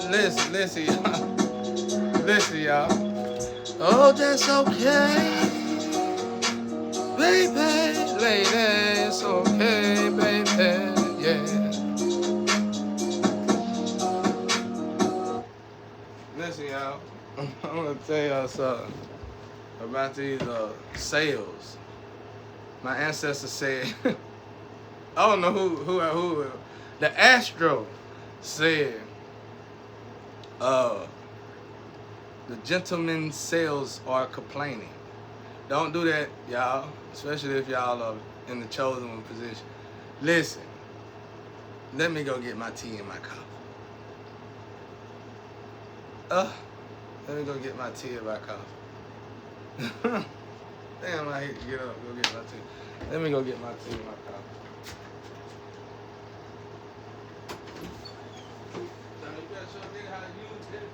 listen, y'all. Listen, y'all. Oh, that's okay, baby, lady, it's okay, baby, yeah. Listen, y'all. I'm gonna tell y'all something about these sales. My ancestors said, I don't know who. The Astro said, uh, the gentleman sales are complaining. Don't do that, y'all. Especially if y'all are in the chosen one position. Listen, let me go get my tea and my coffee. Let me go get my tea and my coffee. Damn, I hate to get up, go get my tea. Let me go get my tea and my coffee. Now, you better show me how to use it.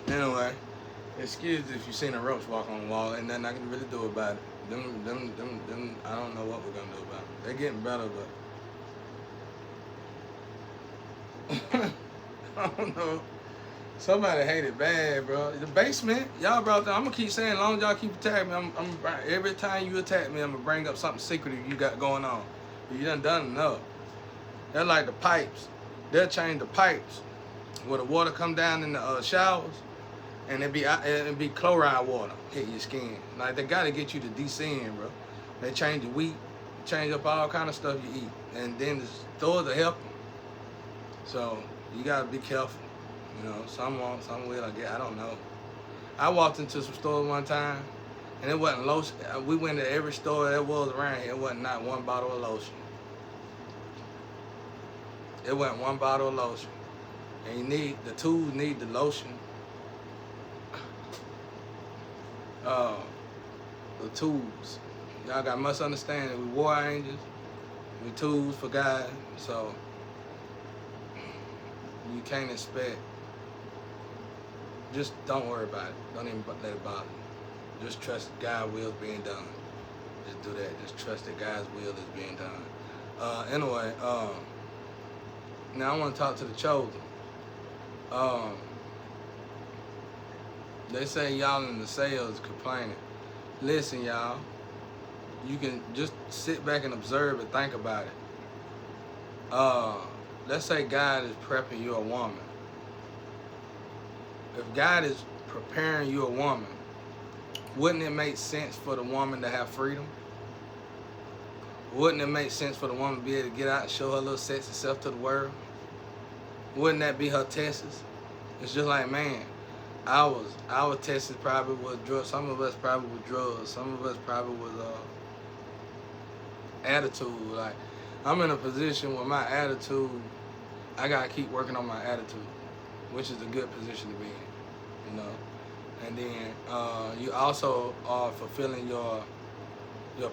Anyway, excuse if you seen a roach walk on the wall, ain't nothing I can really do about it. Them, I don't know what we're gonna do about it. They're getting better, but I don't know. Somebody hate it bad, bro. The basement, y'all brought that. I'm gonna keep saying, as long as y'all keep attacking me, every time you attack me, I'm gonna bring up something secretive you got going on. You done enough. They're like the pipes. They'll change the pipes where the water come down in the showers, and it be chloride water hit your skin. Like they gotta get you to descend, bro. They change the wheat, change up all kind of stuff you eat, and then the stores are helping. So you gotta be careful. You know, some won't, some will. I don't know. I walked into some stores one time, and it wasn't lotion. We went to every store that was around here. It wasn't not one bottle of lotion. It wasn't one bottle of lotion. And you need the tools, need the lotion. The tools. Y'all got much understanding. We war angels. We tools for God. So you can't expect. Just don't worry about it. Don't even let it bother you. Just trust God's will is being done. Just do that. Just trust that God's will is being done. Anyway, now I want to talk to the chosen. They say y'all in the sales complaining. Listen, y'all. You can just sit back and observe and think about it. Let's say God is prepping you a woman. If God is preparing you a woman, wouldn't it make sense for the woman to have freedom? Wouldn't it make sense for the woman to be able to get out and show her little sexy self to the world? Wouldn't that be her tests? It's just like, man, our tests probably was drugs. Some of us probably was drugs. Some of us probably was attitude. Like, I'm in a position where my attitude, I gotta keep working on my attitude, which is a good position to be in, you know. And then you also are fulfilling your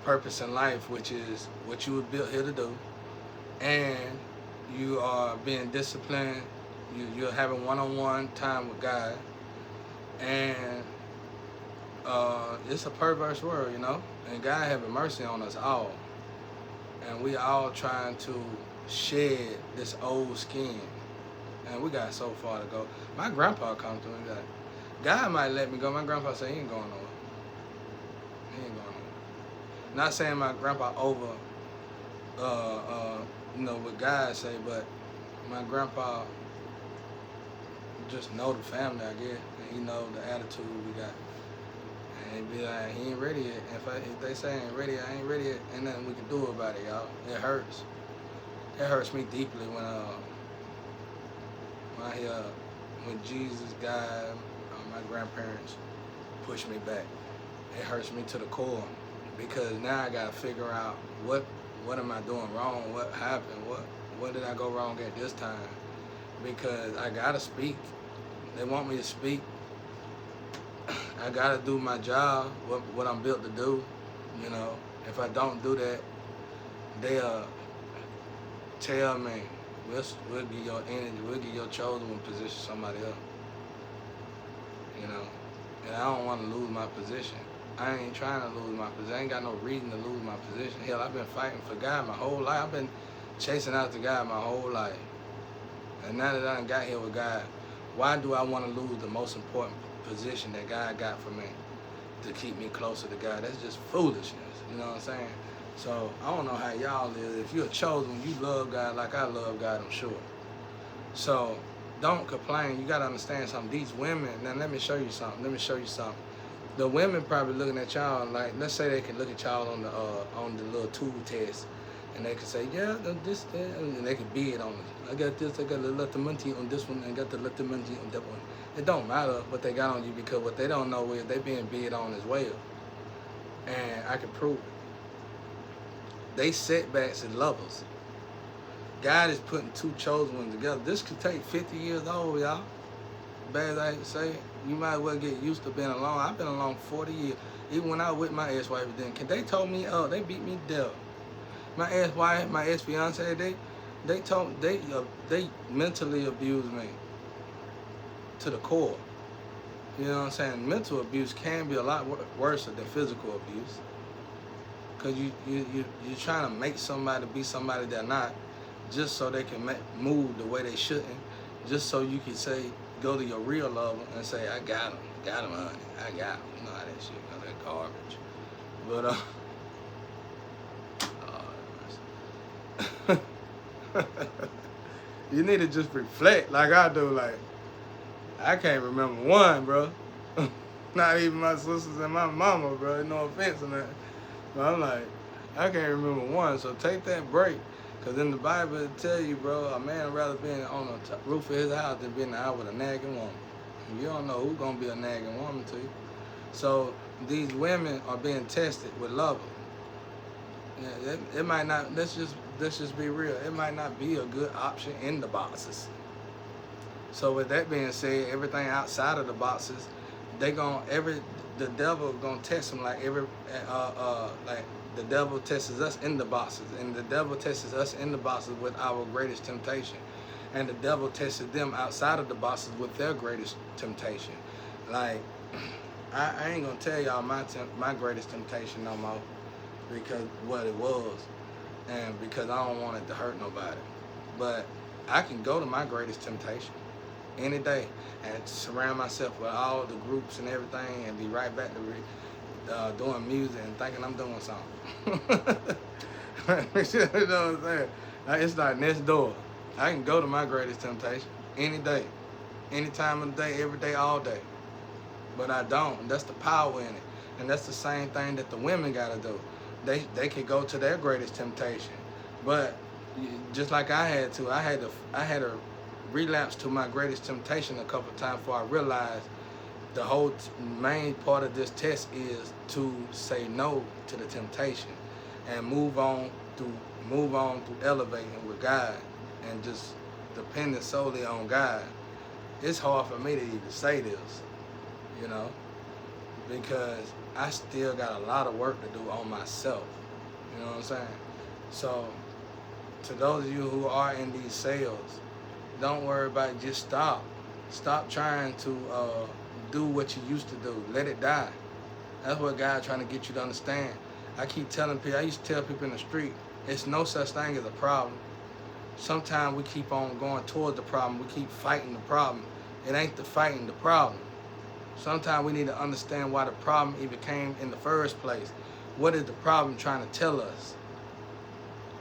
purpose in life, which is what you were built here to do, and you are being disciplined. You're having one-on-one time with God, and it's a perverse world, you know. And God having mercy on us all, and we all trying to shed this old skin, and we got so far to go. My grandpa come to me like, God might let me go. My grandpa said he ain't going nowhere. He ain't going nowhere. Not saying my grandpa over, you know, what God say, but my grandpa just know the family, I guess, and he know the attitude we got. And he be like, he ain't ready yet. If they say I ain't ready, I ain't ready yet. Ain't nothing we can do about it, y'all. It hurts. It hurts me deeply when I hear when Jesus died, my grandparents pushed me back. It hurts me to the core because now I gotta figure out what am I doing wrong? What happened? What did I go wrong at this time? Because I gotta speak. They want me to speak. I gotta do my job, what I'm built to do. You know, if I don't do that, they'll tell me, we'll give your energy, we'll give your chosen one position somebody else. You know, and I don't want to lose my position. I ain't trying to lose my position. I ain't got no reason to lose my position. Hell, I've been fighting for God my whole life. I've been chasing after God my whole life. And now that I done got here with God, why do I want to lose the most important position that God got for me to keep me closer to God? That's just foolishness, you know what I'm saying? So I don't know how y'all live. If you're chosen, you love God like I love God, I'm sure. So don't complain. You got to understand something. These women, now let me show you something. The women probably looking at y'all like, let's say they can look at y'all on the little tool test, and they can say, yeah, this, that, and they can bid on it. I got this, I got the Latimanti on this one, and got the Latimanti on that one. It don't matter what they got on you, because what they don't know is they being bid on as well. And I can prove it. They setbacks and lovers. God is putting two chosen ones together. This could take 50 years old, y'all. Bad as I hate to say it, you might as well get used to being alone. I've been alone 40 years. Even when I was with my ex-wife, they told me, oh, they beat me to death. My ex-wife, my ex-fiance, they mentally abused me to the core. You know what I'm saying? Mental abuse can be a lot worse than physical abuse. Because you're trying to make somebody be somebody they're not, just so they can move the way they shouldn't, just so you can say, go to your real lover and say, I got him, honey, I got him. You know how that shit goes, that garbage. But, you need to just reflect like I do. Like, I can't remember one, bro. Not even my sisters and my mama, bro. No offense on that. But I'm like, I can't remember one. So take that break. Because in the Bible it tell you, bro, a man rather be on the roof of his house than being out with a nagging woman. And you don't know who's going to be a nagging woman to you. So these women are being tested with love. Yeah, it might not, let's just be real. It might not be a good option in the boxes. So with that being said, everything outside of the boxes, the devil gonna test them like the devil tests us in the boxes, and the devil tests us in the boxes with our greatest temptation, and the devil tested them outside of the boxes with their greatest temptation. Like, I ain't gonna tell y'all my greatest temptation no more, because what it was, and because I don't want it to hurt nobody. But I can go to my greatest temptation any day and surround myself with all the groups and everything and be right back to doing music and thinking I'm doing something. You know what I'm saying? It's like next door. I can go to my greatest temptation any day, any time of the day, every day, all day. But I don't. That's the power in it. And that's the same thing that the women got to do. They could go to their greatest temptation. But just like I had to relapse to my greatest temptation a couple of times before I realized the whole main part of this test is to say no to the temptation and move on through elevating with God and just depending solely on God. It's hard for me to even say this, you know, because I still got a lot of work to do on myself. You know what I'm saying? So to those of you who are in these sales, don't worry about it. Just stop. Stop trying to do what you used to do. Let it die. That's what God's trying to get you to understand. I keep telling people, I used to tell people in the street, it's no such thing as a problem. Sometimes we keep on going towards the problem. We keep fighting the problem. It ain't the fighting the problem. Sometimes we need to understand why the problem even came in the first place. What is the problem trying to tell us?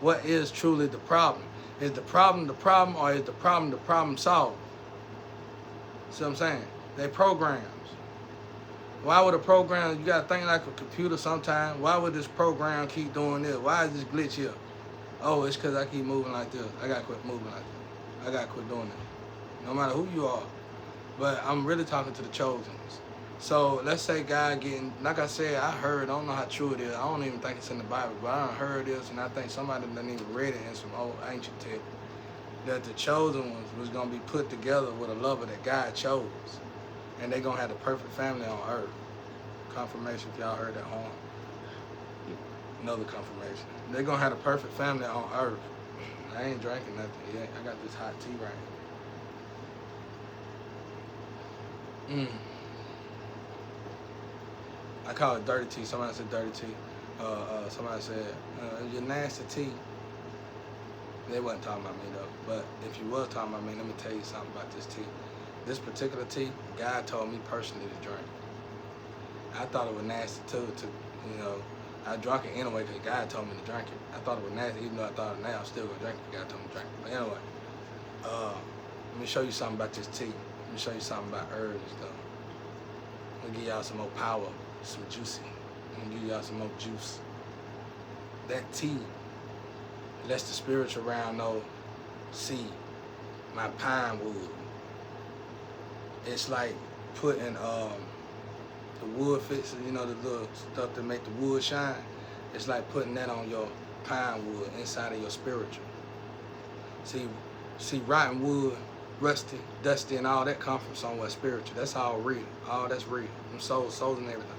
What is truly the problem? Is the problem, or is the problem solved? See what I'm saying? They programs. Why would a program, you gotta think like a computer sometimes, why would this program keep doing this? Why is this glitch here? Oh, it's because I keep moving like this. I gotta quit moving like this. I gotta quit doing that. No matter who you are. But I'm really talking to the chosens. So let's say God getting, like I said, I heard, I don't know how true it is. I don't even think it's in the Bible, but I heard this, and I think somebody done even read it in some old ancient text, that the chosen ones was going to be put together with a lover that God chose. And they're going to have the perfect family on earth. Confirmation if y'all heard that horn. Another confirmation. They're going to have the perfect family on earth. I ain't drinking nothing yet. I got this hot tea right here. I call it dirty tea. Somebody said dirty tea. Somebody said, your nasty tea. They wasn't talking about me though. But if you was talking about me, let me tell you something about this tea. This particular tea, God told me personally to drink. I thought it was nasty too. I drank it anyway because God told me to drink it. I thought it was nasty, even though I thought it now, I'm still gonna drink it. God told me to drink it. But anyway, let me show you something about this tea. Let me show you something about herbs though. I'm gonna give y'all some more power, some juicy. I'm gonna give y'all some more juice. That tea lets the spiritual realm know, see, my pine wood. It's like putting the wood fixer, the little stuff that make the wood shine. It's like putting that on your pine wood inside of your spiritual. See, rotten wood, rusty, dusty, and all that come from somewhere spiritual. That's all real. All that's real. Them souls and everything.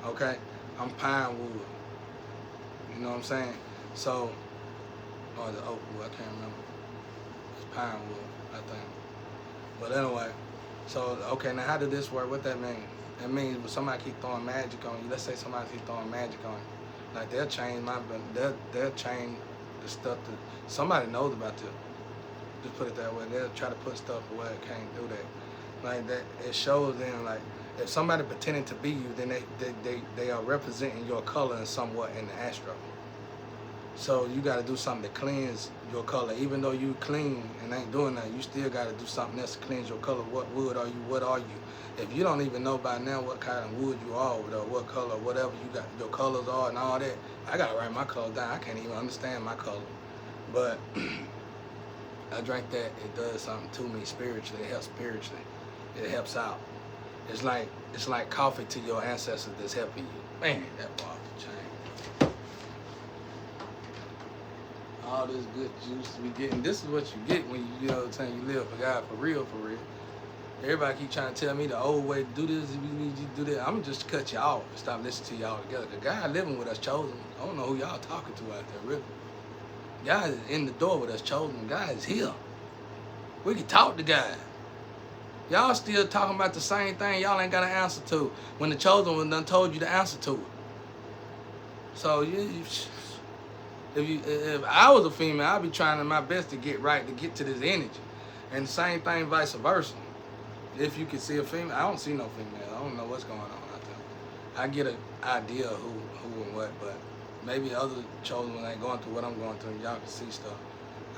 Okay? I'm pine wood. You know what I'm saying? So, or the oak wood, I can't remember. It's pine wood, I think. But anyway, so, okay, now how did this work? What that mean? That means when somebody keep throwing magic on you, let's say somebody keep throwing magic on you, like they'll change they'll change the stuff that somebody knows about this. Just put it that way. They'll try to put stuff where it can't do that. Like that, it shows them like if somebody pretending to be you, then they are representing your color in somewhat in the astro. So you got to do something to cleanse your color. Even though you clean and ain't doing that, you still got to do something else to cleanse your color. What wood are you? What are you? If you don't even know by now what kind of wood you are, or what color, whatever you got, your colors are and all that, I got to write my color down. I can't even understand my color. But I drank that. It does something to me spiritually. It helps spiritually. It helps out. It's like coffee to your ancestors that's helping you. Man, that ball chain. All this good juice we getting. This is what you get when you know what I'm saying, you live for God for real, for real. Everybody keep trying to tell me the old way to do this, we need you to do that. I'm just to cut you off and stop listening to y'all together. Because God living with us chosen. I don't know who y'all talking to out there, really. God is in the door with us chosen. God is here. We can talk to God. Y'all still talking about the same thing y'all ain't got an answer to when the chosen one done told you the answer to it. So if I was a female, I'd be trying my best to get right, to get to this energy. And the same thing vice versa. If you can see a female, I don't see no female. I don't know what's going on out there. I get an idea of who and what, but maybe other chosen ones ain't going through what I'm going through and y'all can see stuff.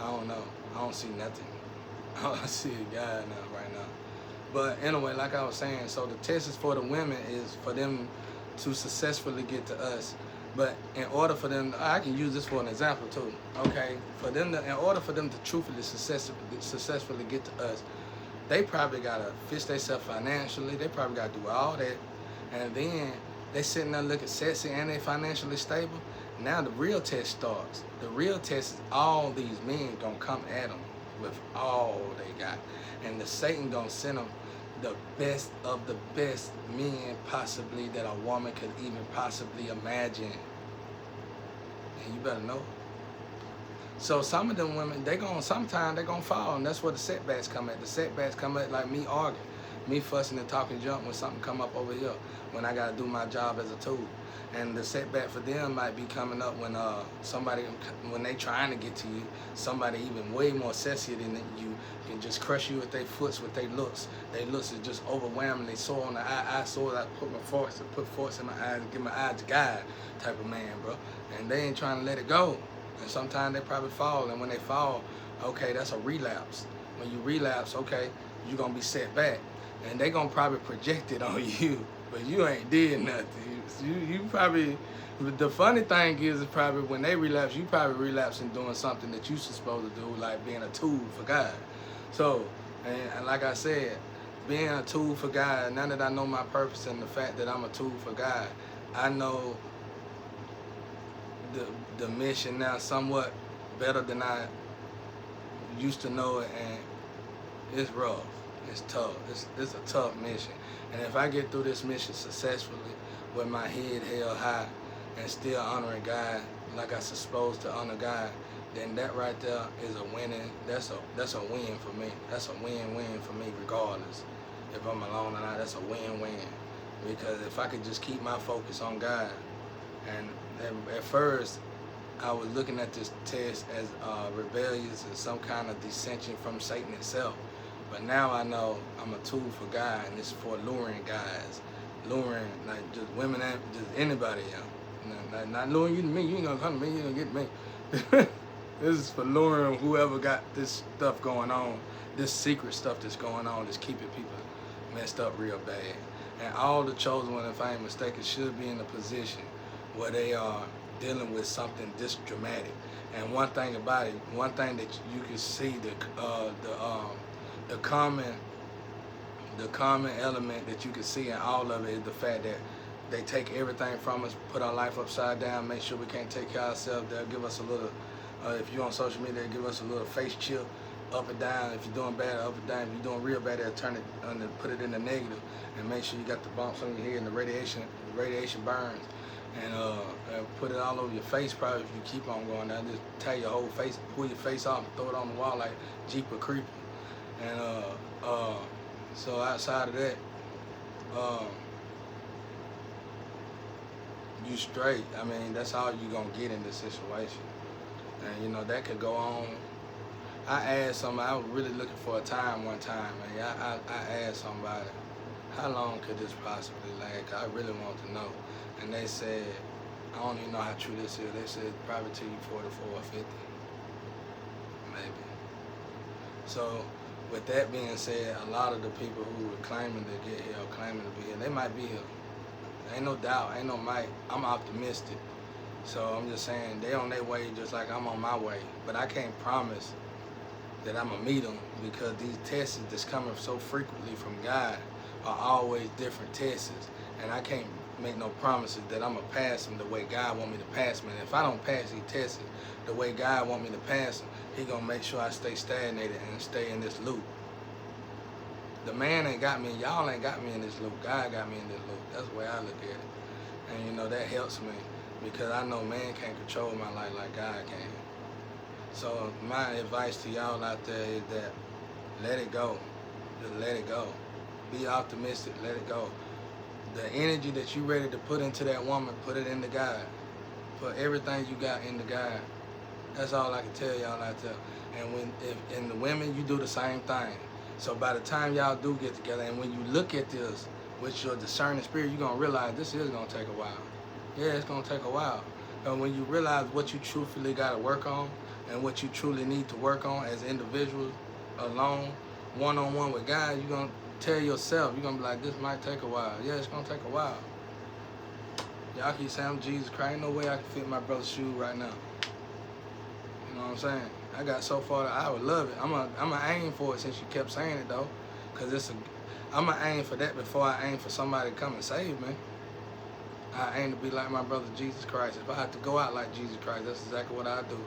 I don't know. I don't see nothing. I see a guy now right now. But anyway, like I was saying, so the test is for the women is for them to successfully get to us. But in order for them, I can use this for an example too. Okay, in order for them to truthfully successfully get to us, they probably gotta fix themselves financially. They probably gotta do all that, and then they sitting there looking sexy and they financially stable. Now the real test starts. The real test is all these men gonna come at them with all they got, and the Satan gonna send them the best of the best men possibly that a woman could even possibly imagine. And you better know. So some of them women, sometimes they're gonna fall, and that's where the setbacks come at. The setbacks come at like me arguing, me fussing and talking junk when something come up over here, when I gotta do my job as a tool. And the setback for them might be coming up when they trying to get to you, somebody even way more sexier than you can just crush you with their foots, with their looks. Their looks is just overwhelmingly sore on the eye sore. I put force in my eyes and give my eyes to God type of man, bro. And they ain't trying to let it go. And sometimes they probably fall, and when they fall, okay, that's a relapse. When you relapse, okay, you're gonna be set back, and they gonna probably project it on you, but you ain't did nothing. You probably, the funny thing is probably when they relapse, you probably relapse in doing something that you supposed to do, like being a tool for God. So, and like I said, being a tool for God, now that I know my purpose and the fact that I'm a tool for God, I know the mission now somewhat better than I used to know it, and it's rough, it's tough, it's a tough mission. And if I get through this mission successfully with my head held high and still honoring God like I'm supposed to honor God, then that right there is a winning, that's a win for me. That's a win-win for me regardless. If I'm alone or not, that's a win-win. Because if I could just keep my focus on God, and at first I was looking at this test as rebellious and some kind of dissension from Satan itself. But now I know I'm a tool for God, and it's for luring guys. Luring, like, just women and just anybody else. Not luring you to me. You ain't gonna come to me, you ain't gonna get me. This is for luring whoever got this stuff going on, this secret stuff that's going on, that's keeping people messed up real bad. And all the chosen ones, if I ain't mistaken, should be in a position where they are dealing with something this dramatic. And one thing about it, one thing that you can see, the common element that you can see in all of it is the fact that they take everything from us, put our life upside down, make sure we can't take care of ourselves. They'll give us a little, if you're on social media, they'll give us a little face chip, up and down. If you're doing bad, up and down. If you're doing real bad, they'll turn it, put it in the negative, and make sure you got the bumps on your head and the radiation burns. And put it all over your face probably if you keep on going down. Just tear your whole face, pull your face off and throw it on the wall like Jeep or Creeper. And so outside of that, you straight. I mean, that's all you gonna get in this situation. And you know, that could go on. I asked somebody, I was really looking for a time one time, and I asked somebody, how long could this possibly last? I really want to know. And they said, I don't even know how true this is. They said probably till you 44 or 50, maybe. So with that being said, a lot of the people who are claiming to get here or claiming to be here, they might be here. Ain't no doubt, ain't no might. I'm optimistic. So I'm just saying, they on their way just like I'm on my way. But I can't promise that I'm gonna meet them, because these tests that's coming so frequently from God are always different tests. And I can't make no promises that I'm gonna pass them the way God want me to pass them. And if I don't pass these tests the way God want me to pass them, He gonna make sure I stay stagnated and stay in this loop. The man ain't got me, y'all ain't got me in this loop. God got me in this loop. That's the way I look at it. And you know, that helps me, because I know man can't control my life like God can. So my advice to y'all out there is that let it go. Just let it go. Be optimistic, let it go. The energy that you ready to put into that woman, put it into God. Put everything you got into God. That's all I can tell y'all out there. And in the women, you do the same thing. So by the time y'all do get together, and when you look at this with your discerning spirit, you're gonna realize this is gonna take a while. Yeah, it's gonna take a while. And when you realize what you truthfully gotta work on, and what you truly need to work on as individuals, alone, one-on-one with God, you're going to tell yourself, you're going to be like, this might take a while. Yeah, it's going to take a while. Y'all keep saying I'm Jesus Christ. Ain't no way I can fit my brother's shoe right now. You know what I'm saying? I got so far that I would love it. I'm a aim for it since you kept saying it, though. Because I'm going to aim for that before I aim for somebody to come and save me. I aim to be like my brother Jesus Christ. If I have to go out like Jesus Christ, that's exactly what I do.